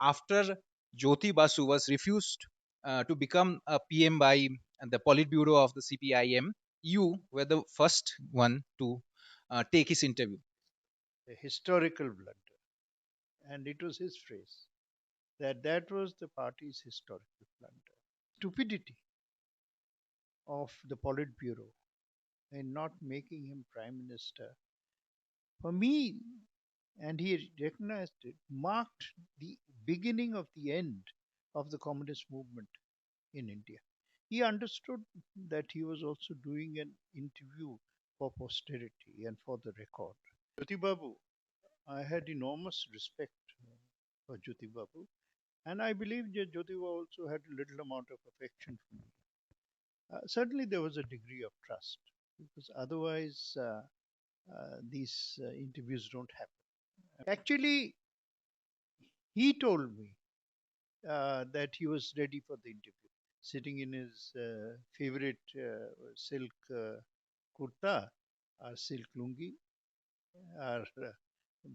after Jyoti Basu was refused to become a PM by the Politburo of the CPIM, you were the first one to take his interview. A historical blunder. And it was his phrase that was the party's historical blunder. Stupidity of the Politburo in not making him prime minister, for me, and he recognized it, marked the beginning of the end of the communist movement in India. He understood that he was also doing an interview for posterity and for the record. Jyoti Babu, I had enormous respect for Jyoti Babu, and I believe that Jyoti Babu also had a little amount of affection for me. Certainly, there was a degree of trust because otherwise, these interviews don't happen. Actually, he told me that he was ready for the interview, sitting in his favorite silk kurta or silk lungi or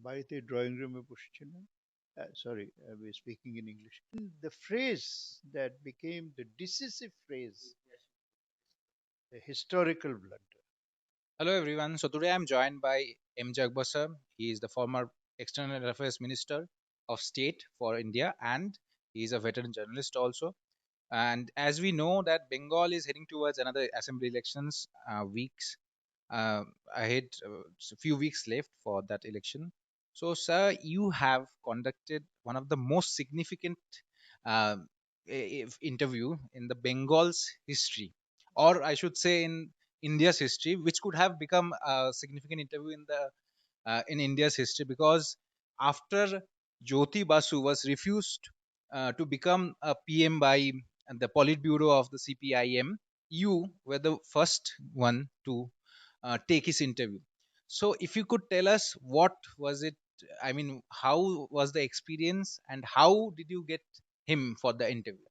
बाईते drawing room में पुष्चिन sorry, we're speaking in English. The phrase that became the decisive phrase, the historical blunder. Hello, everyone. So today I'm joined by Akbar sir. He is the former External Affairs Minister of State for India, and he is a veteran journalist also. And as we know that Bengal is heading towards another assembly elections weeks ahead, a few weeks left for that election. So, sir, you have conducted one of the most significant uh, interview in the Bengal's history, or I should say in India's history, which could have become a significant interview in India's history, because after Jyoti Basu was refused to become a PM by the Politburo of the CPIM, you were the first one to take his interview. So, if you could tell us what was it? I mean, how was the experience, and how did you get him for the interview?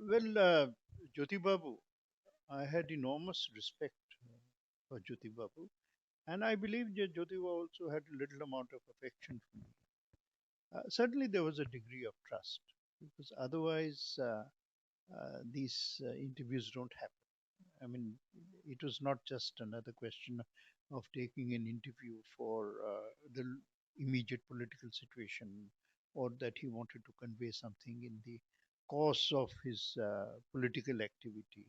Well, Jyoti Babu, I had enormous respect for Jyoti Babu, and I believe that Jyoti Babu also had a little amount of affection for me. Certainly, there was a degree of trust because otherwise, these interviews don't happen. I mean, it was not just another question of taking an interview for the immediate political situation or that he wanted to convey something in the course of his political activity.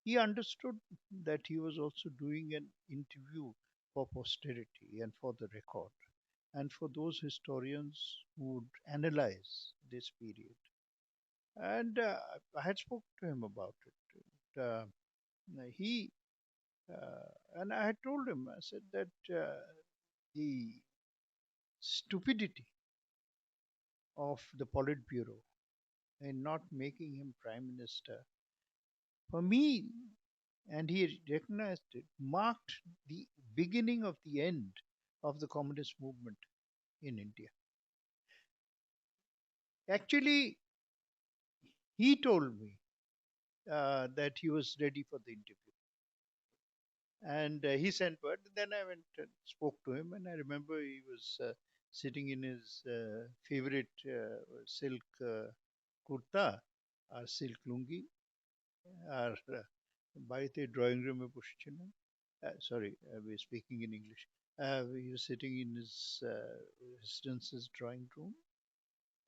He understood that he was also doing an interview for posterity and for the record and for those historians who would analyze this period. And I had spoken to him about it. He and I had told him, I said that the stupidity of the Politburo in not making him prime minister, for me, and he recognized it, marked the beginning of the end of the communist movement in India. Actually, he told me that he was ready for the interview. And he sent word. Then I went and spoke to him, and I remember he was sitting in his favorite silk kurta or silk lungi or बाईते drawing room में पुष्चिन sorry, we're speaking in English. He was sitting in his residence's drawing room,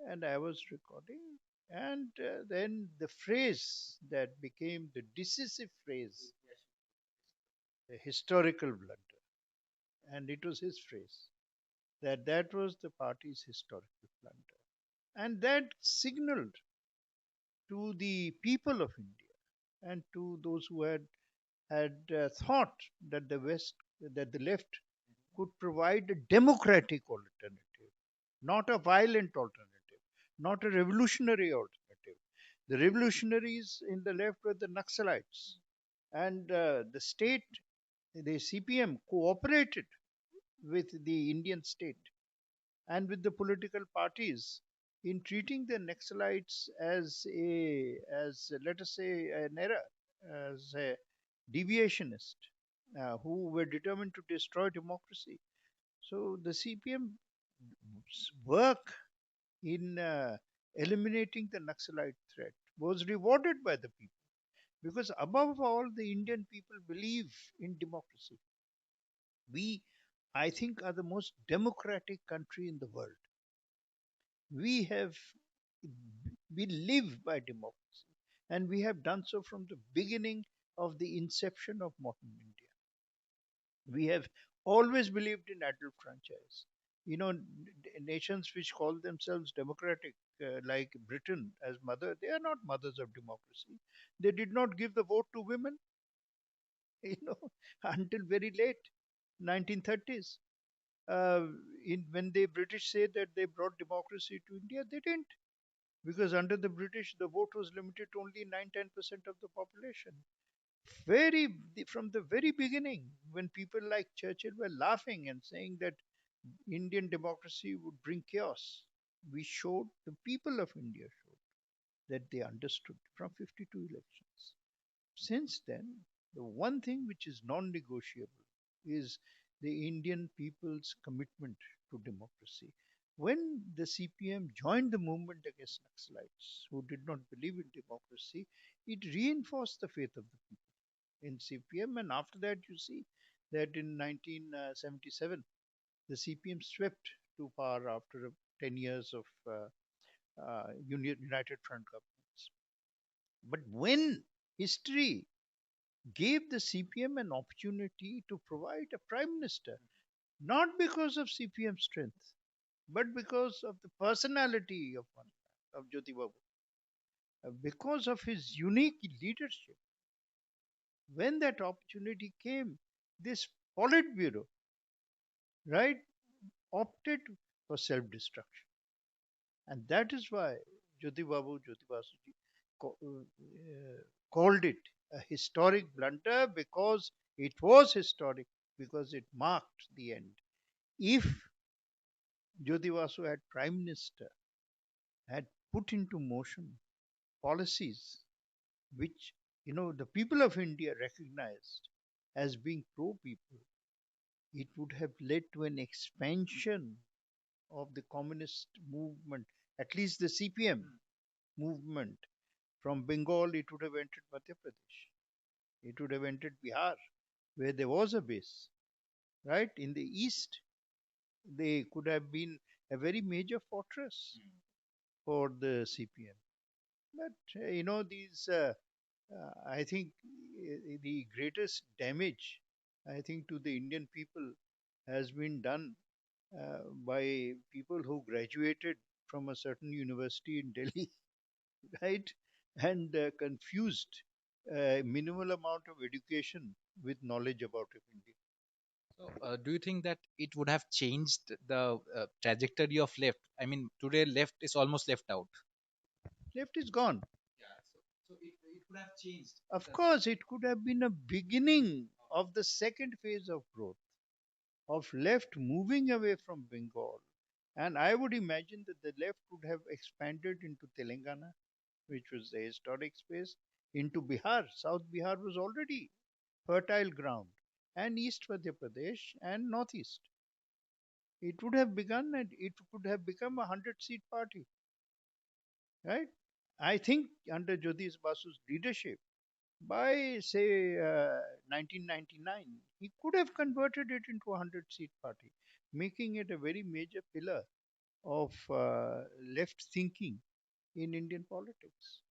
and I was recording. And then the phrase that became the decisive phrase, the historical blunder, and it was his phrase that was the party's historical blunder, and that signaled to the people of India and to those who had thought that the West, that the left could provide a democratic alternative, not a violent alternative, not a revolutionary alternative. The revolutionaries in the left were the Naxalites, and the state, the CPM, cooperated with the Indian state and with the political parties in treating the Naxalites as let us say an error, as a deviationist who were determined to destroy democracy. So the CPM's work in eliminating the Naxalite threat was rewarded by the people. Because above all, the Indian people believe in democracy. We, I think, are the most democratic country in the world. We have, we live by democracy, and we have done so from the beginning of the inception of modern India. We have always believed in adult franchise. You know, nations which call themselves democratic, like Britain as mother, they are not mothers of democracy. They did not give the vote to women, you know, until very late 1930s. Uh, when the British say that they brought democracy to India, they didn't, because under the British the vote was limited to only 9-10% of the population. From the very beginning, when people like Churchill were laughing and saying that Indian democracy would bring chaos, we showed, the people of India showed that they understood from 52 elections. Since then, the one thing which is non negotiable is the Indian people's commitment to democracy. When the CPM joined the movement against Naxalites, who did not believe in democracy, it reinforced the faith of the people in CPM. And after that, you see that in 1977, the CPM swept to power after 10 years of United Front governments. But when history gave the CPM an opportunity to provide a prime minister, not because of CPM strength, but because of the personality of one, of Jyoti Basu, because of his unique leadership. When that opportunity came, this Politburo, right, opted for self-destruction, and that is why Jyoti Basuji called it a historic blunder, because it was historic, because it marked the end. If Jyoti Basu had prime minister, had put into motion policies which, the people of India recognized as being pro people, it would have led to an expansion of the communist movement, at least the CPM movement. From Bengal, it would have entered Madhya Pradesh. It would have entered Bihar, where there was a base, right? In the east, they could have been a very major fortress for the CPM. But, I think the greatest damage, I think, to the Indian people has been done by people who graduated from a certain university in Delhi, right? And confused minimal amount of education with knowledge about India. So, do you think that it would have changed the trajectory of left? I mean, today left is almost left out. Left is gone. Yeah, so it would have changed. Of course, it could have been a beginning of the second phase of growth, of left moving away from Bengal. And I would imagine that the left would have expanded into Telangana, which was the historic space, into Bihar. South Bihar was already fertile ground, and East Madhya Pradesh and Northeast. It would have begun and it could have become a 100-seat party, right? I think under Jyoti Basu's leadership, by say 1999, he could have converted it into a 100-seat party, making it a very major pillar of left thinking in Indian politics.